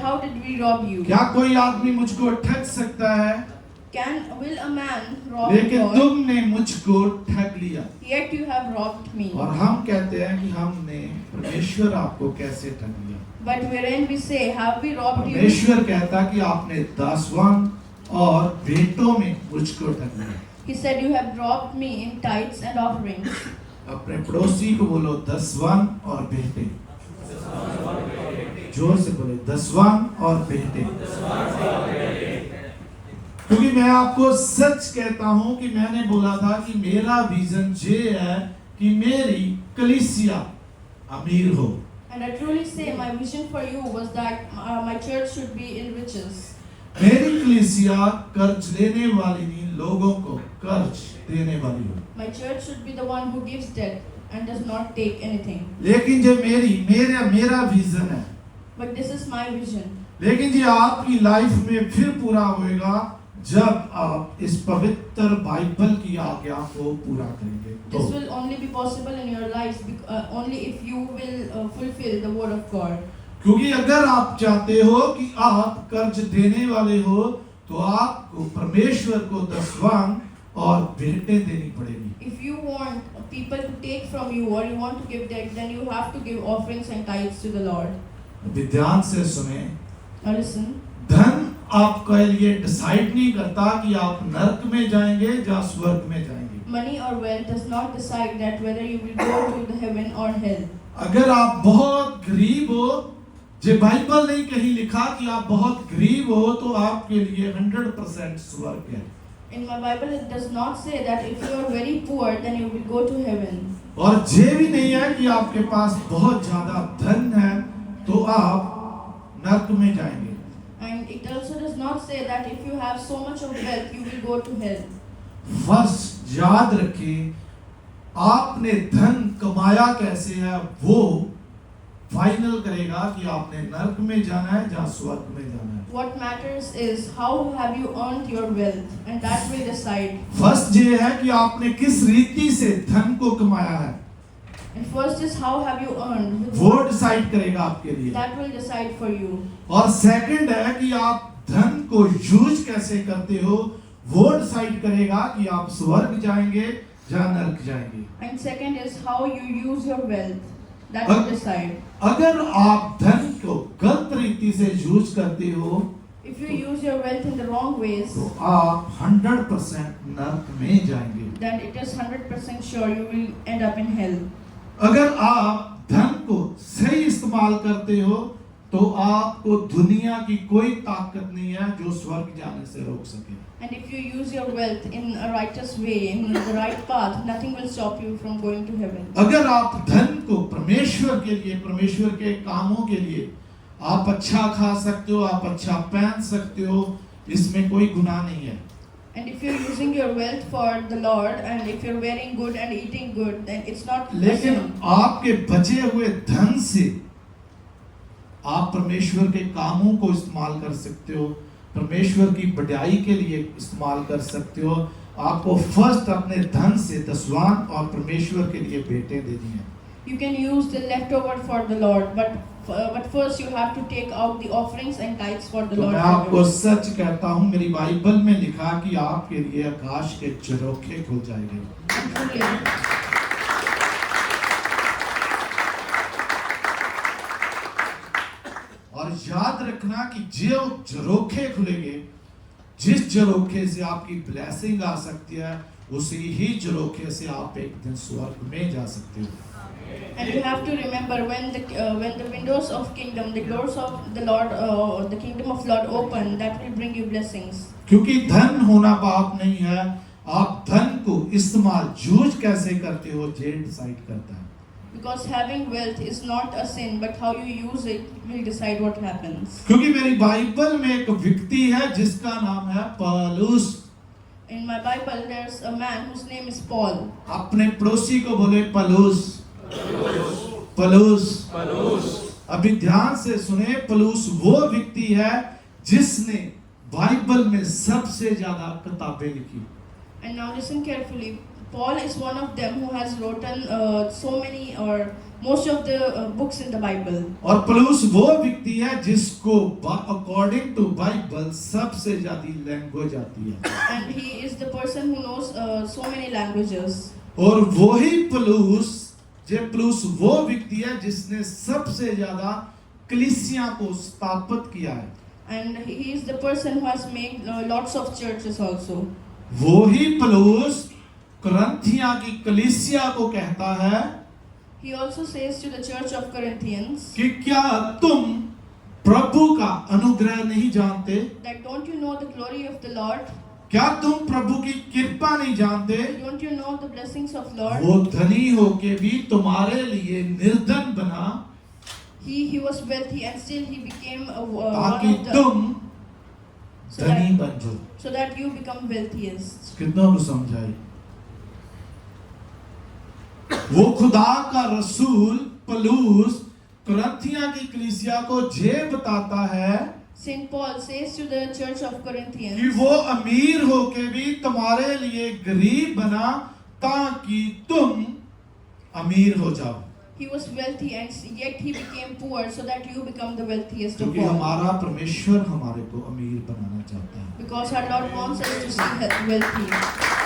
how did we rob you? क्या कोई आदमी मुझको ठग सकता है? Will a man rob लेकिन God? तुमने मुझको ठग लिया। Yet you have robbed me. और हम कहते हैं कि हमने परमेश्वर आपको कैसे ठग लिया? But wherein we say, have we robbed you? परमेश्वर कहता कि आपने दसवां और भेंटों में मुझको ठग लिया। He said, you have robbed me in tithes and offerings. अपने पड़ोसी को बोलो दसवां और भेंटे। जोर से बोले दसवां और भेंटे। क्योंकि मैं आपको सच कहता हूं कि मैंने बोला था कि मेरा विजन ये है कि मेरी कलीसिया अमीर हो। And I truly say my vision for you was that my church should be in riches. मेरी कलीसिया कर्ज लेने वाली नहीं, लोगों को कर्ज देने वाली हो। My church should be the one who gives debt and does not take anything. लेकिन जो मेरा विजन है, But this is my vision. लेकिन ये आपकी लाइफ में फिर पूरा होएगा जब आप इस पवित्र बाइबल की आज्ञा को पूरा करेंगे। This will only be possible in your lives only if you will fulfill the word of God. क्योंकि अगर आप चाहते हो कि आप कर्ज देने वाले हो तो आपको परमेश्वर को दसवां और भेंटें देनी पड़ेगी। If you want people to take from you or you want to give debt, then you have to give offerings and tithes to the Lord. अभी ध्यान से सुने। Now listen. धन आपके लिए डिसाइड नहीं करता कि आप नरक में जाएंगे या स्वर्ग में जाएंगे। Money or wealth does not decide that whether you will go to the heaven or hell. अगर आप बहुत गरीब हो, जो बाइबल नहीं कहीं लिखा कि आप बहुत गरीब हो तो आपके लिए 100% स्वर्ग है। In my Bible it does not say that if you are very poor then you will go to heaven. और ये भी नहीं है कि आपके पास बहुत ज्यादा धन है तो आप नरक में जाएंगे। And it also does not say that if you have so much of wealth you will go to hell. First याद रखें, आपने धन कमाया कैसे है वो फाइनल करेगा कि आपने नरक में जाना है या स्वर्ग में जाना है। What matters is how have you earned your wealth, and that will decide. First ये है कि आपने किस रीति से धन को कमाया है, And first is how have you earned. वो डिसाइड करेगा आपके लिए। That will decide for you. और सेकंड है कि आप धन को यूज कैसे करते हो, वो डिसाइड करेगा कि आप स्वर्ग जाएंगे या नरक जाएंगे। And second is how you use your wealth. That will decide. अगर आप धन को गलत रीति से यूज करते हो If you use your wealth in the wrong ways, तो आप 100% नरक में जाएंगे। then it is 100% sure you will end up in hell. अगर आप धन को सही इस्तेमाल करते हो तो आपको दुनिया की कोई ताकत नहीं है जो स्वर्ग जाने से रोक सके। And if you use your wealth in a righteous way, in the right path, nothing will stop you from going to heaven. अगर आप धन को परमेश्वर के लिए, परमेश्वर के कामों के लिए, आप अच्छा खा सकते हो, आप अच्छा पहन सकते हो, इसमें कोई गुनाह नहीं है। And if you're using your wealth for the Lord, and if you're wearing good and eating good, then it's not a लेकिन sin. आपके बचे हुए धन से आप परमेश्वर के कामों को इस्तेमाल कर सकते हो, परमेश्वर की बढ़ाई के लिए इस्तेमाल कर सकते हो। आपको फर्स्ट अपने धन से दसवां और परमेश्वर के लिए भेंटें देनी है। You can use the leftover for the Lord, but first you have to take out the offerings and tithes for the तो Lord. मैं आपको सच कहता हूँ, मेरी बाइबल में लिखा कि आपके लिए आकाश के झरोखे खुल जाएंगे। और याद रखना कि जो झरोखे खुलेंगे, जिस झरोखे से आपकी ब्लेसिंग आ सकती है, उसी ही झरोखे से आप एक दिन स्वर्ग में जा सकते हो। And you have to remember when the windows of kingdom, the doors of the Lord, the kingdom of Lord open, that will bring you blessings. क्योंकि धन होना पाप नहीं है, आप धन को इस्तेमाल यूज कैसे करते हो ये डिसाइड करता है। Because having wealth is not a sin, but how you use it will decide what happens. क्योंकि मेरी बाइबल में एक व्यक्ति है जिसका नाम है पौलुस। In my Bible, there's a man whose name is Paul. अपने पड़ोसी को बोले पौलुस, पौलुस, पौलुस। अभी ध्यान से सुने, पौलुस वो व्यक्ति है जिसने बाइबल में सबसे ज्यादा किताबें लिखी। And now listen carefully. Paul is one of them who has written so many or most of the books in the Bible. और पौलुस वो व्यक्ति है जिसको अकॉर्डिंग टू बाइबल सबसे ज्यादा लैंग्वेज आती है, And he is the person who knows so many languages. और वही पौलुस वो व्यक्ति है जिसने सबसे ज्यादा कलीसिया को स्थापित किया है। And he is the person who has made lots of churches also. वही पौलुस कुरिन्थिया की कलीसिया को कहता है He also says to the church of Corinthians कि क्या तुम प्रभु का अनुग्रह नहीं जानते? that don't you know the glory of the Lord? क्या तुम प्रभु की कृपा नहीं जानते? Don't you know the blessings of Lord? वो धनी होके भी तुम्हारे लिए निर्धन बना He was wealthy and still he became one ताकि of the तुम so धनी that, बन जाओ। so that you become wealthiest. कितना को समझाए? वो खुदा का रसूल पौलुस कुरिन्थिया की कलीसिया को ये बताता है Saint Paul says to the church of कि Corinthians वो अमीर होके भी तुम्हारे लिए गरीब बना ताकि तुम अमीर हो जाओ, he was wealthy and yet he became poor so that you become the wealthiest of क्योंकि all. हमारा परमेश्वर हमारे को अमीर बनाना चाहता है। Because our Lord wants us to see wealthy.